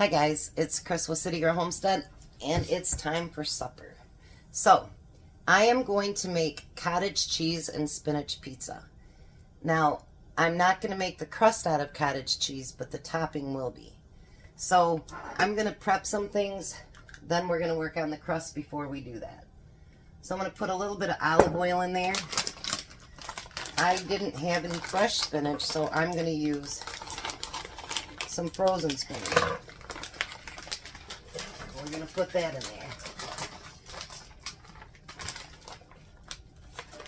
Hi guys, it's Chris with City Girl Homestead, and it's time for supper. So, I am going to make cottage cheese and spinach pizza. Now, I'm not going to make the crust out of cottage cheese, but the topping will be. So, I'm going to prep some things, then we're going to work on the crust before we do that. So, I'm going to put a little bit of olive oil in there. I didn't have any fresh spinach, so I'm going to use some frozen spinach. We're going to put that in there.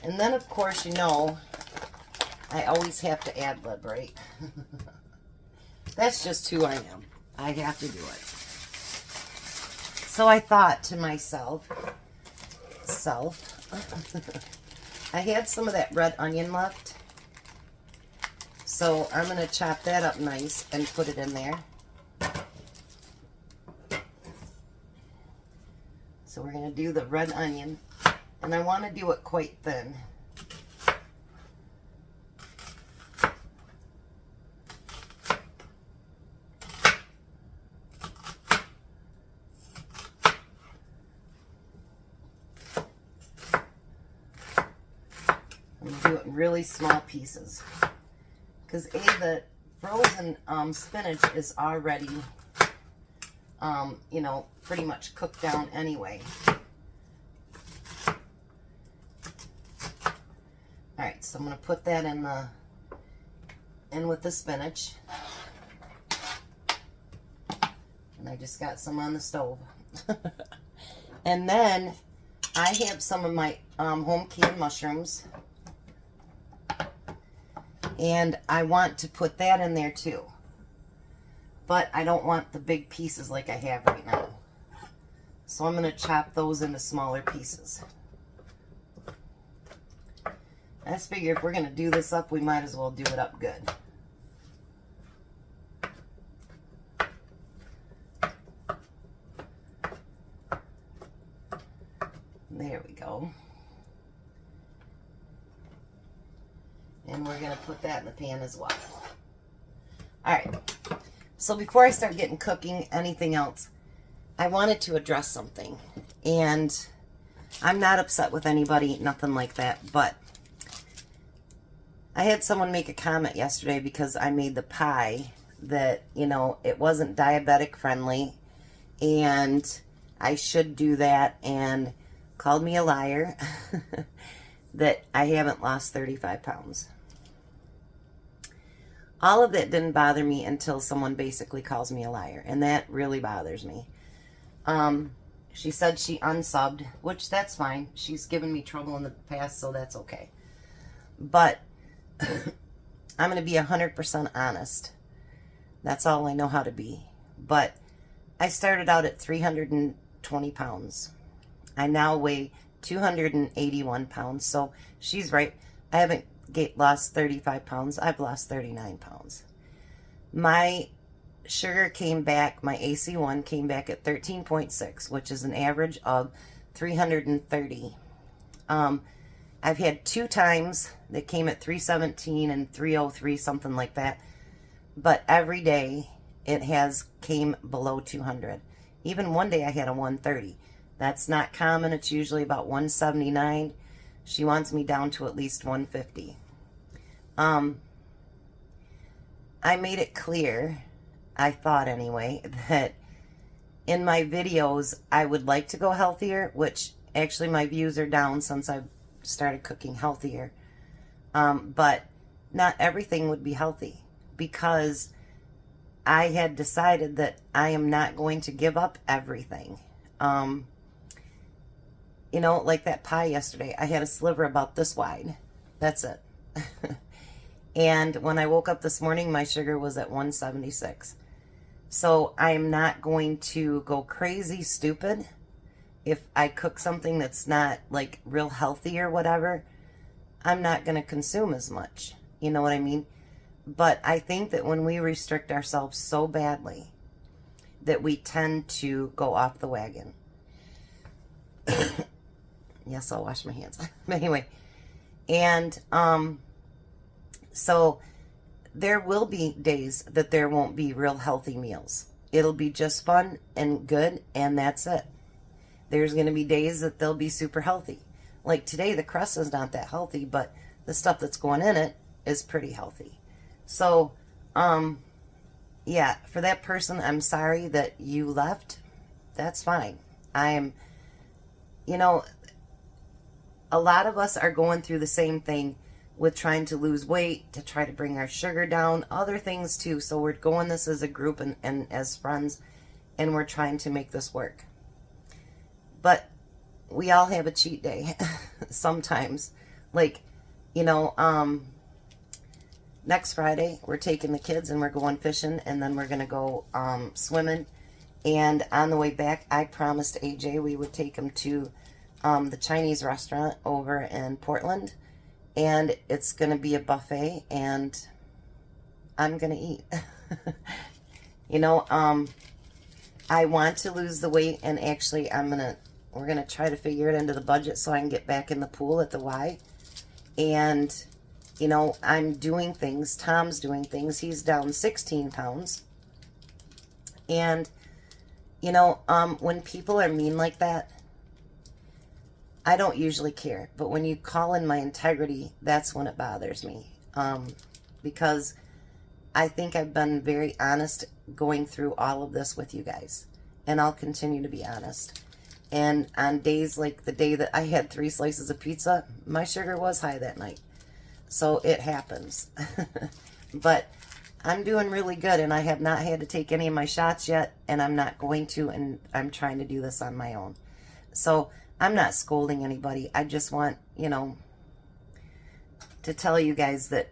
And then, of course, you know, I always have to ad-lib, right? That's just who I am. I have to do it. So I thought to myself, I had some of that red onion left. So I'm going to chop that up nice and put it in there. So we're going to do the red onion, and I want to do it quite thin. I'm going to do it in really small pieces. Because the frozen spinach is already, you know, pretty much cooked down anyway. Alright, so I'm going to put that in with the spinach. And I just got some on the stove. And then I have some of my home canned mushrooms. And I want to put that in there too. But I don't want the big pieces like I have right now. So I'm going to chop those into smaller pieces. I just figure if we're going to do this up, we might as well do it up good. There we go. And we're going to put that in the pan as well. Alright, so before I start getting cooking anything else, I wanted to address something. And I'm not upset with anybody, nothing like that, but I had someone make a comment yesterday because I made the pie that, you know, it wasn't diabetic friendly and I should do that, and called me a liar that I haven't lost 35 pounds. All of that didn't bother me until someone basically calls me a liar, and that really bothers me. She said she unsubbed, which that's fine. She's given me trouble in the past, so that's okay. But I'm going to be 100% honest. That's all I know how to be. But I started out at 320 pounds. I now weigh 281 pounds. So she's right. I haven't lost 35 pounds. I've lost 39 pounds. My sugar came back, my AC1 came back at 13.6, which is an average of 330. I've had 2 times that came at 317 and 303, something like that. But every day it has came below 200. Even one day I had a 130. That's not common. It's usually about 179. She wants me down to at least 150. I made it clear, I thought anyway, that in my videos I would like to go healthier, which actually my views are down since I've started cooking healthier. But not everything would be healthy, because I had decided that I am not going to give up everything. You know, like that pie yesterday, I had a sliver about this wide. That's it. And when I woke up this morning, my sugar was at 176. So I am not going to go crazy stupid if I cook something that's not like real healthy or whatever. I'm not going to consume as much. You know what I mean? But I think that when we restrict ourselves so badly, that we tend to go off the wagon. Yes, I'll wash my hands. But anyway, and so there will be days that there won't be real healthy meals. it'll be just fun and good, and that's it. There's going to be days that they'll be super healthy. Like today, the crust is not that healthy, but the stuff that's going in it is pretty healthy. So, yeah, for that person, I'm sorry that you left. That's fine. You know, a lot of us are going through the same thing with trying to lose weight, to try to bring our sugar down, other things too. So we're going this as a group and as friends, and we're trying to make this work. But we all have a cheat day sometimes. Like, you know, next Friday, we're taking the kids and we're going fishing, and then we're going to go swimming. And on the way back, I promised AJ we would take him to the Chinese restaurant over in Portland. And it's going to be a buffet, and I'm going to eat. You know, I want to lose the weight, and actually we're going to try to figure it into the budget so I can get back in the pool at the Y. And, you know, I'm doing things. Tom's doing things. He's down 16 pounds. And, you know, when people are mean like that, I don't usually care, but when you call in my integrity, that's when it bothers me. Because I think I've been very honest going through all of this with you guys. And I'll continue to be honest. And on days like the day that I had 3 slices of pizza, my sugar was high that night. So it happens. But I'm doing really good, and I have not had to take any of my shots yet, and I'm not going to, and I'm trying to do this on my own. So I'm not scolding anybody. I just want, you know, to tell you guys that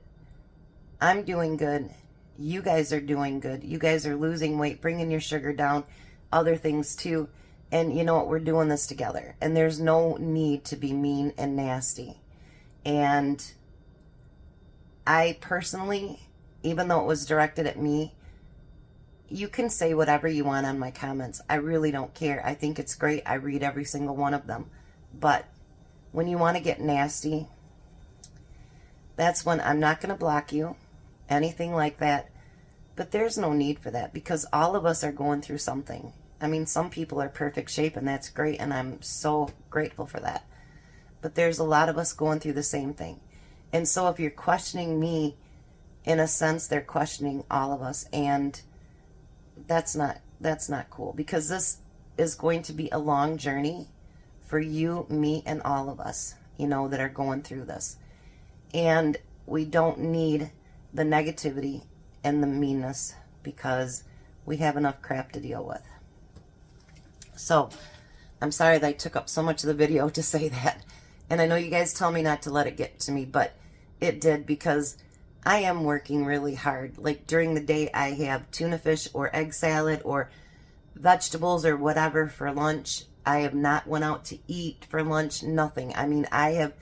I'm doing good. You guys are doing good. You guys are losing weight, bringing your sugar down, other things too. And you know what? We're doing this together. And there's no need to be mean and nasty. And I personally, even though it was directed at me, you can say whatever you want on my comments. I really don't care. I think it's great. I read every single one of them. But when you want to get nasty, that's when I'm not going to block you, anything like that. But there's no need for that, because all of us are going through something. I mean, some people are perfect shape, and that's great, and I'm so grateful for that. But there's a lot of us going through the same thing. And so if you're questioning me, in a sense, they're questioning all of us, and that's not cool, because this is going to be a long journey for you, me, and all of us, you know, that are going through this. And we don't need the negativity and the meanness, because we have enough crap to deal with. So I'm sorry that I took up so much of the video to say that. And I know you guys tell me not to let it get to me, but it did, because I am working really hard. Like during the day, I have tuna fish or egg salad or vegetables or whatever for lunch. I have not went out to eat for lunch, nothing. I mean, I have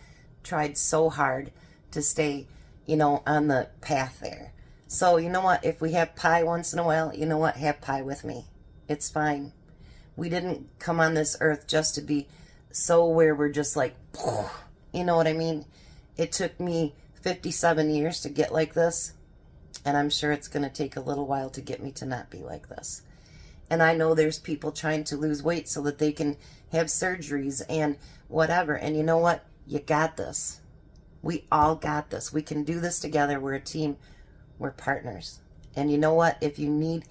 tried so hard to stay, you know, on the path there. So, you know what? If we have pie once in a while, you know what? Have pie with me. It's fine. We didn't come on this earth just to be so where we're just like, you know what I mean? It took me 57 years to get like this, and I'm sure it's going to take a little while to get me to not be like this. And I know there's people trying to lose weight so that they can have surgeries and whatever. And you know what? You got this. We all got this. We can do this together. We're a team. We're partners. And you know what? If you need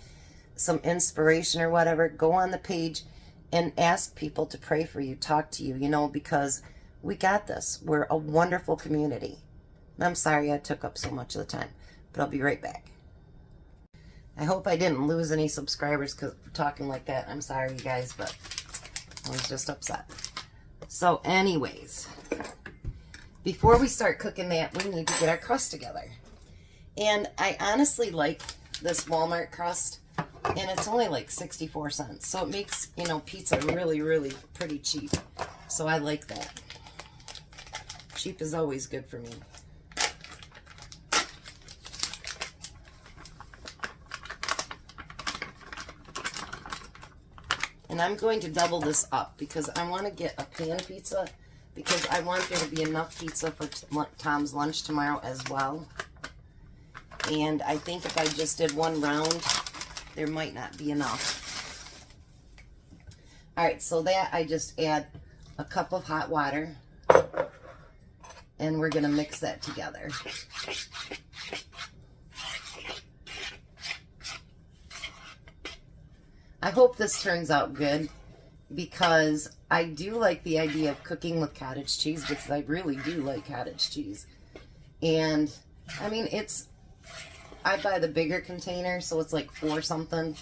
some inspiration or whatever, go on the page and ask people to pray for you, talk to you, you know, because we got this. We're a wonderful community. I'm sorry I took up so much of the time, but I'll be right back. I hope I didn't lose any subscribers because for talking like that. I'm sorry, you guys, but I was just upset. So anyways, before we start cooking that, we need to get our crust together. And I honestly like this Walmart crust, and it's only like 64 cents. So it makes, you know, pizza really, really pretty cheap. So I like that. Cheap is always good for me. And I'm going to double this up because I want to get a pan pizza, because I want there to be enough pizza for Tom's lunch tomorrow as well. And I think if I just did one round, there might not be enough. All right, so that I just add a cup of hot water, and we're gonna mix that together. I hope this turns out good, because I do like the idea of cooking with cottage cheese, because I really do like cottage cheese. And I mean, I buy the bigger container, so it's like $4 something.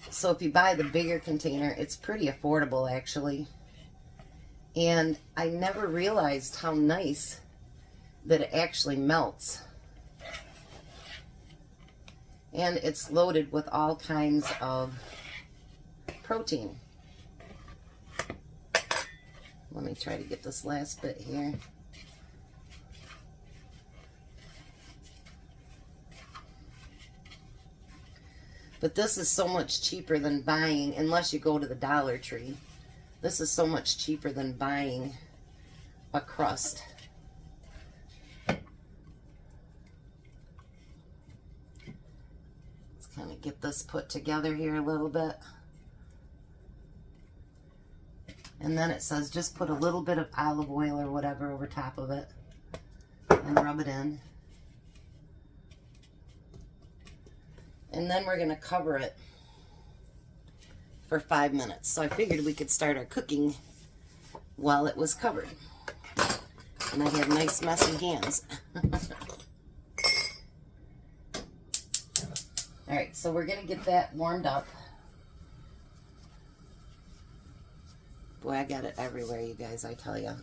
So if you buy the bigger container, it's pretty affordable actually. And I never realized how nice that it actually melts. And it's loaded with all kinds of protein. Let me try to get this last bit here. But this is so much cheaper than buying, unless you go to the Dollar Tree. This is so much cheaper than buying a crust. Let's kind of get this put together here a little bit. And then it says just put a little bit of olive oil or whatever over top of it and rub it in. And then we're going to cover it for 5 minutes. So I figured we could start our cooking while it was covered. And I have nice messy hands. Alright, so we're going to get that warmed up. Boy, I got it everywhere, you guys, I tell you.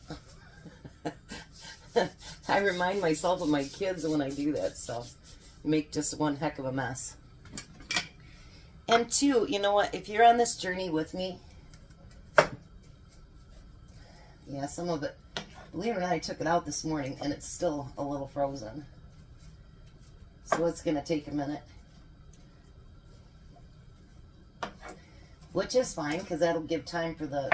I remind myself of my kids when I do that, so make just one heck of a mess. And two, you know what, if you're on this journey with me, yeah, some of it, believe it or not, I took it out this morning and it's still a little frozen. So it's going to take a minute. Which is fine, because that'll give time for the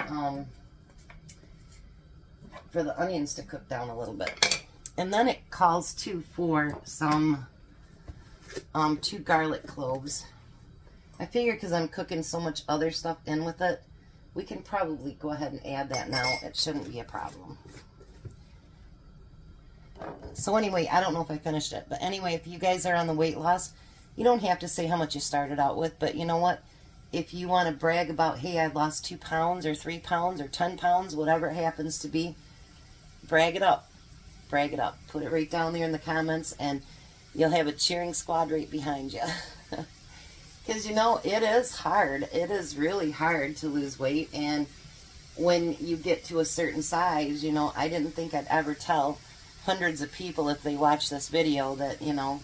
onions to cook down a little bit. And then it calls too for some 2 garlic cloves. I figure because I'm cooking so much other stuff in with it, we can probably go ahead and add that now. It shouldn't be a problem. So anyway, I don't know if I finished it, but anyway, if you guys are on the weight loss, you don't have to say how much you started out with, but you know what? If you want to brag about, hey, I lost 2 pounds or 3 pounds or 10 pounds, whatever it happens to be, brag it up. Brag it up. Put it right down there in the comments, and you'll have a cheering squad right behind you. Because, you know, it is hard. It is really hard to lose weight. And when you get to a certain size, you know, I didn't think I'd ever tell hundreds of people if they watch this video that, you know,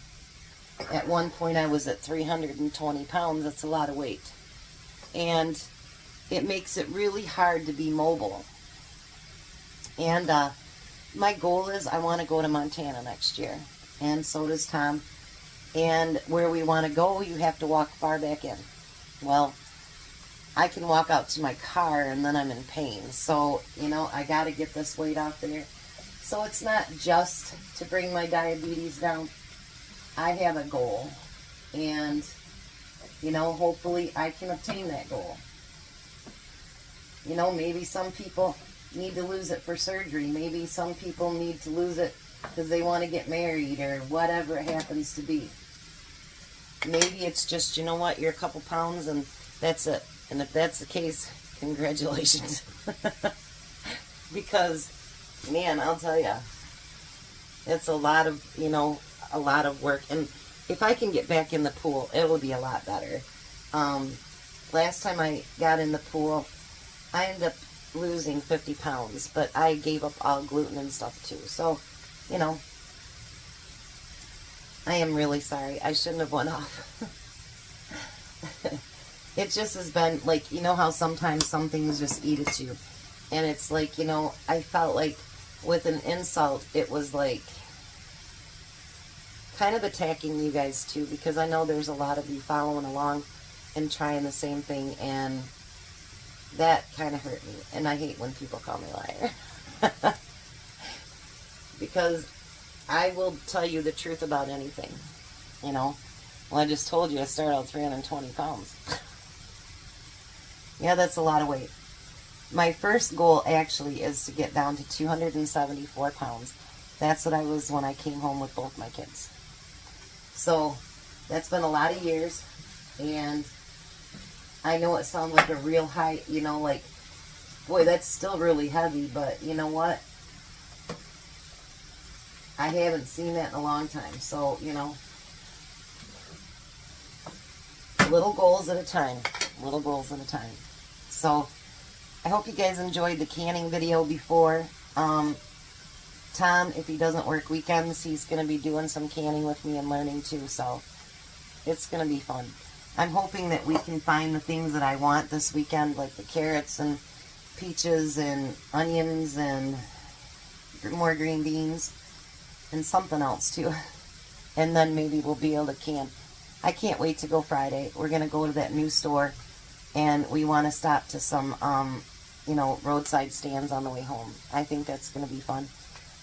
at one point I was at 320 pounds. That's a lot of weight. And it makes it really hard to be mobile. And my goal is I want to go to Montana next year. And so does Tom. And where we want to go, you have to walk far back in. Well, I can walk out to my car and then I'm in pain. So, you know, I got to get this weight out there. So it's not just to bring my diabetes down. I have a goal. And you know, hopefully I can obtain that goal. You know, maybe some people need to lose it for surgery. Maybe some people need to lose it because they want to get married or whatever it happens to be. Maybe it's just, you know what, you're a couple pounds and that's it. And if that's the case, congratulations. Because, man, I'll tell you, it's a lot of, you know, a lot of work. And if I can get back in the pool, it will be a lot better. Last time I got in the pool, I ended up losing 50 pounds, but I gave up all gluten and stuff too. So, you know, I am really sorry. I shouldn't have went off. It just has been like, you know how sometimes some things just eat at you. And it's like, you know, I felt like with an insult, it was like kind of attacking you guys too, because I know there's a lot of you following along and trying the same thing, and that kind of hurt me. And I hate when people call me a liar. Because I will tell you the truth about anything, you know. Well, I just told you I started out 320 pounds. Yeah, that's a lot of weight. My first goal actually is to get down to 274 pounds. That's what I was when I came home with both my kids. So that's been a lot of years, and I know it sounds like a real high, you know, like, boy, that's still really heavy, but you know what? I haven't seen that in a long time. So, you know, little goals at a time. Little goals at a time. So, I hope you guys enjoyed the canning video before. Tom, if he doesn't work weekends, he's going to be doing some canning with me and learning too. So, it's going to be fun. I'm hoping that we can find the things that I want this weekend, like the carrots and peaches and onions and more green beans and something else too. And then maybe we'll be able to can. I can't wait to go Friday. We're going to go to that new store, and we want to stop to some, you know, roadside stands on the way home. I think that's going to be fun.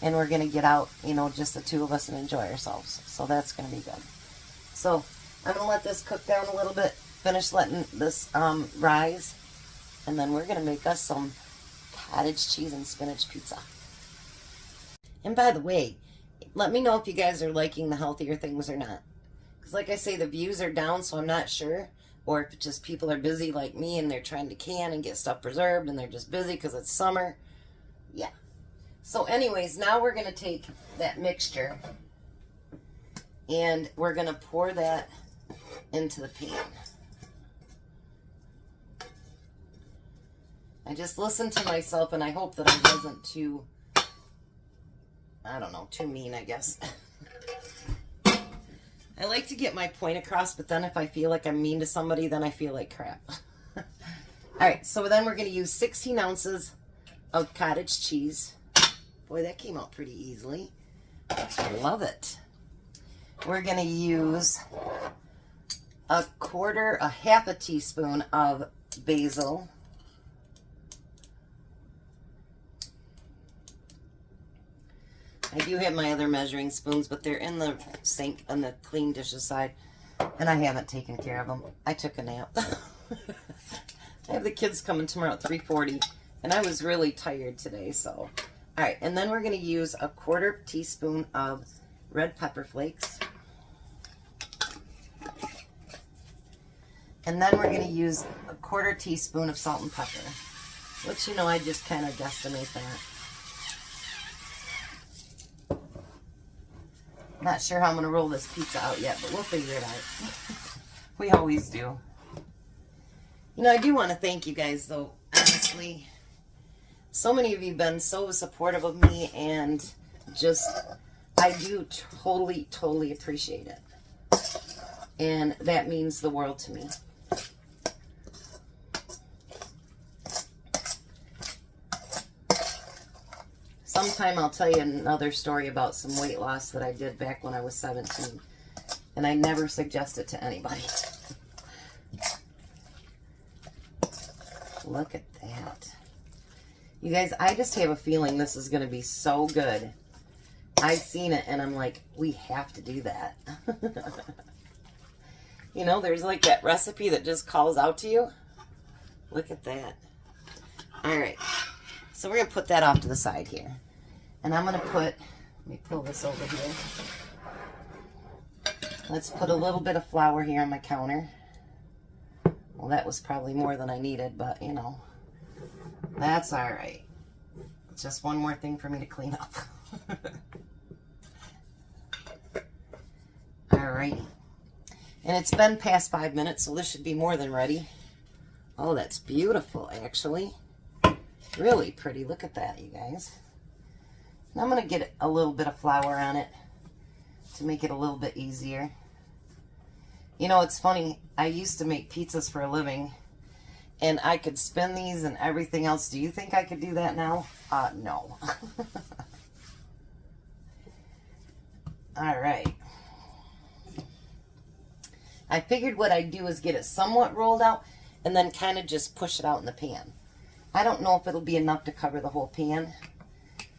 And we're going to get out, you know, just the two of us and enjoy ourselves. So that's going to be good. So I'm going to let this cook down a little bit, finish letting this rise, and then we're going to make us some cottage cheese and spinach pizza. And by the way, let me know if you guys are liking the healthier things or not. Because like I say, the views are down, so I'm not sure. Or if just people are busy like me and they're trying to can and get stuff preserved and they're just busy because it's summer. Yeah. So anyways, now we're going to take that mixture and we're going to pour that into the pan. I just listened to myself and I hope that I wasn't too, I don't know, too mean, I guess. I like to get my point across, but then if I feel like I'm mean to somebody, then I feel like crap. Alright, so then we're going to use 16 ounces of cottage cheese. Boy, that came out pretty easily. I love it. We're going to use a half a teaspoon of basil. I do have my other measuring spoons, but they're in the sink on the clean dishes side, and I haven't taken care of them. I took a nap. I have the kids coming tomorrow at 3:40, and I was really tired today, so. All right, and then we're going to use a 1/4 teaspoon of red pepper flakes. And then we're going to use a 1/4 teaspoon of salt and pepper, which, you know, I just kind of guesstimate that. Not sure how I'm going to roll this pizza out yet, but we'll figure it out. We always do. You know, I do want to thank you guys, though, honestly. So many of you have been so supportive of me, and just, I do totally, totally appreciate it. And that means the world to me. Sometime I'll tell you another story about some weight loss that I did back when I was 17. And I never suggest it to anybody. Look at that. You guys, I just have a feeling this is going to be so good. I've seen it and I'm like, we have to do that. You know, there's like that recipe that just calls out to you. Look at that. All right. So we're going to put that off to the side here. And I'm going to put, let me pull this over here. Let's put a little bit of flour here on my counter. Well, that was probably more than I needed, but you know, that's all right. It's just one more thing for me to clean up. All right. And it's been past 5 minutes, so this should be more than ready. Oh, that's beautiful, actually. Really pretty. Look at that, you guys. And I'm going to get a little bit of flour on it to make it a little bit easier. You know, it's funny. I used to make pizzas for a living, and I could spin these and everything else. Do you think I could do that now? No. All right. I figured what I'd do is get it somewhat rolled out and then kind of just push it out in the pan. I don't know if it'll be enough to cover the whole pan.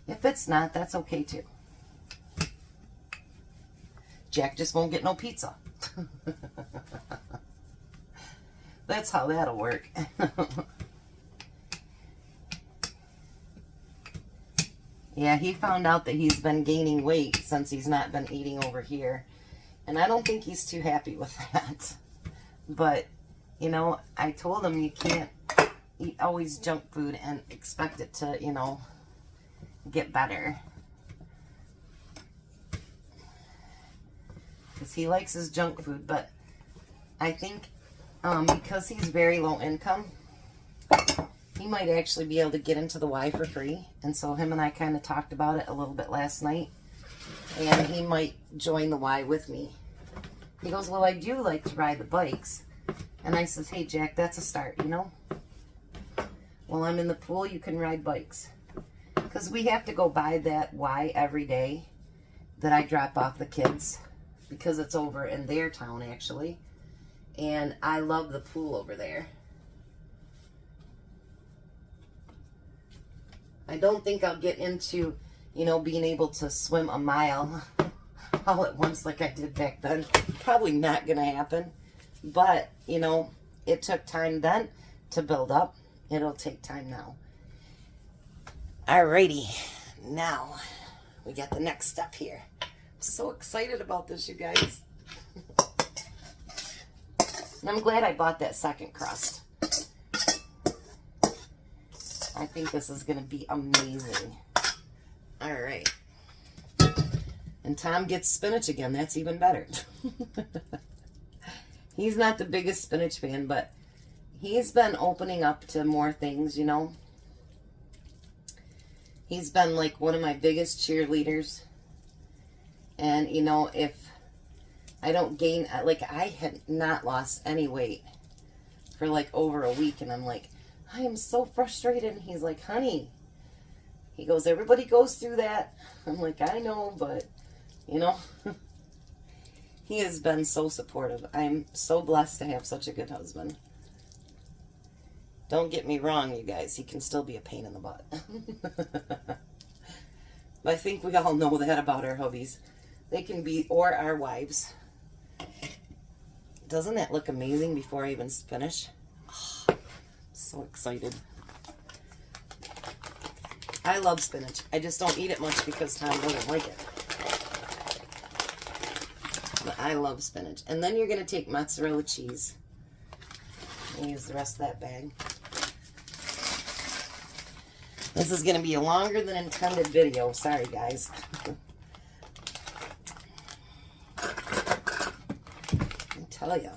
If it's not, that's okay too. Jack just won't get no pizza. That's how that'll work. Yeah, he found out that he's been gaining weight since he's not been eating over here. And I don't think he's too happy with that. But, you know, I told him you can't eat always junk food and expect it to, you know, get better. Because he likes his junk food. But I think because he's very low income, he might actually be able to get into the Y for free. And so him and I kind of talked about it a little bit last night. And he might join the Y with me. He goes, well, I do like to ride the bikes. And I says, hey, Jack, that's a start, you know. While I'm in the pool, you can ride bikes. Because we have to go by that Y every day that I drop off the kids. Because it's over in their town, actually. And I love the pool over there. I don't think I'll get into, you know, being able to swim a mile all at once like I did back then. Probably not going to happen. But, you know, it took time then to build up. It'll take time now. Alrighty. Now, we got the next step here. I'm so excited about this, you guys. And I'm glad I bought that second crust. I think this is going to be amazing. All right. And Tom gets spinach again. That's even better. He's not the biggest spinach fan, but he's been opening up to more things, you know. He's been like one of my biggest cheerleaders. And, you know, if I don't gain, like I had not lost any weight for like over a week. And I'm like, I am so frustrated. And he's like, honey, he goes, everybody goes through that. I'm like, I know, but, you know, he has been so supportive. I'm so blessed to have such a good husband. Don't get me wrong, you guys. He can still be a pain in the butt. But I think we all know that about our hubbies. They can be, or our wives. Doesn't that look amazing before I even finish? So excited. I love spinach. I just don't eat it much because Tom doesn't like it. But I love spinach. And then you're going to take mozzarella cheese and use the rest of that bag. This is going to be a longer than intended video. Sorry, guys. I tell you.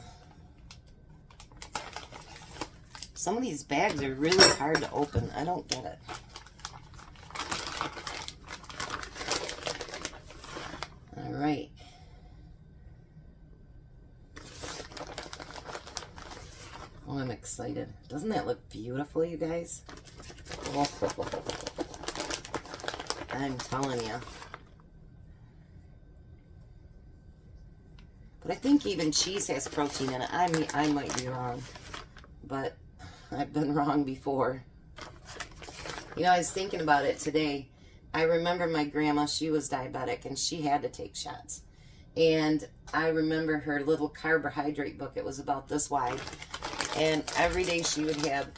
Some of these bags are really hard to open. I don't get it. All right. Oh, I'm excited. Doesn't that look beautiful, you guys? Oh, I'm telling you. But I think even cheese has protein in it. I mean, I might be wrong. But I've been wrong before. You know, I was thinking about it today. I remember my grandma, she was diabetic, and she had to take shots. And I remember her little carbohydrate book. It was about this wide. And every day she would have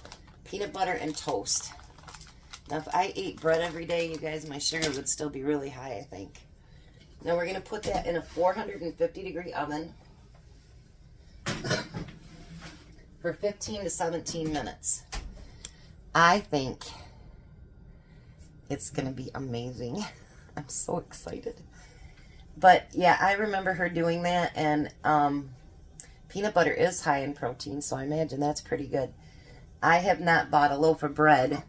peanut butter and toast. Now, if I ate bread every day, you guys, my sugar would still be really high, I think. Now, we're going to put that in a 450-degree oven for 15 to 17 minutes. I think it's going to be amazing. I'm so excited. But, yeah, I remember her doing that, and peanut butter is high in protein, so I imagine that's pretty good. I have not bought a loaf of bread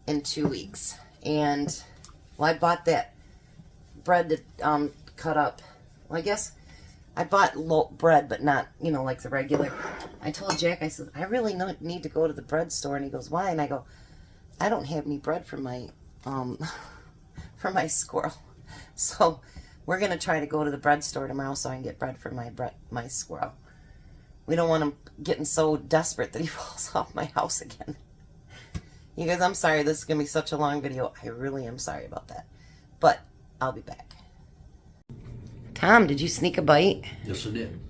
in 2 weeks. And, well, I bought that bread to cut up. Well, I guess I bought bread, but not, you know, like the regular. I told Jack, I said, I really need to go to the bread store. And he goes, why? And I go, I don't have any bread for my, for my squirrel. So we're going to try to go to the bread store tomorrow so I can get bread for my squirrel. We don't want him getting so desperate that he falls off my house again. You guys, I'm sorry. This is going to be such a long video. I really am sorry about that. But I'll be back. Tom, did you sneak a bite? Yes, I did.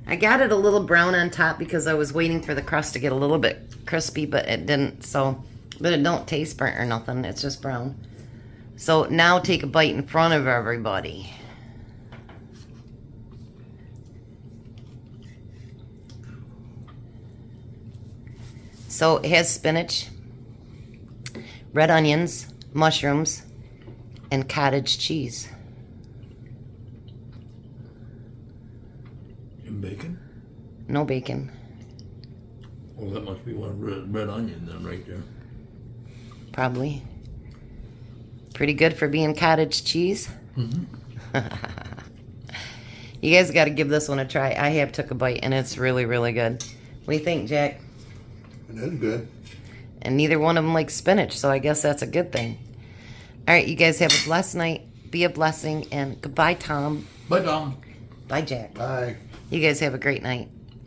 I got it a little brown on top because I was waiting for the crust to get a little bit crispy, but it didn't. So, but it don't taste burnt or nothing. It's just brown. So now take a bite in front of everybody. So it has spinach, red onions, mushrooms, and cottage cheese. And bacon? No bacon. Well, that must be one red onion then right there. Probably. Pretty good for being cottage cheese. Mm-hmm. You guys got to give this one a try. I have took a bite and it's really, really good. What do you think, Jack? It is good. And neither one of them likes spinach, so I guess that's a good thing. All right, you guys have a blessed night. Be a blessing, and goodbye, Tom. Bye, Tom. Bye, Jack. Bye. You guys have a great night.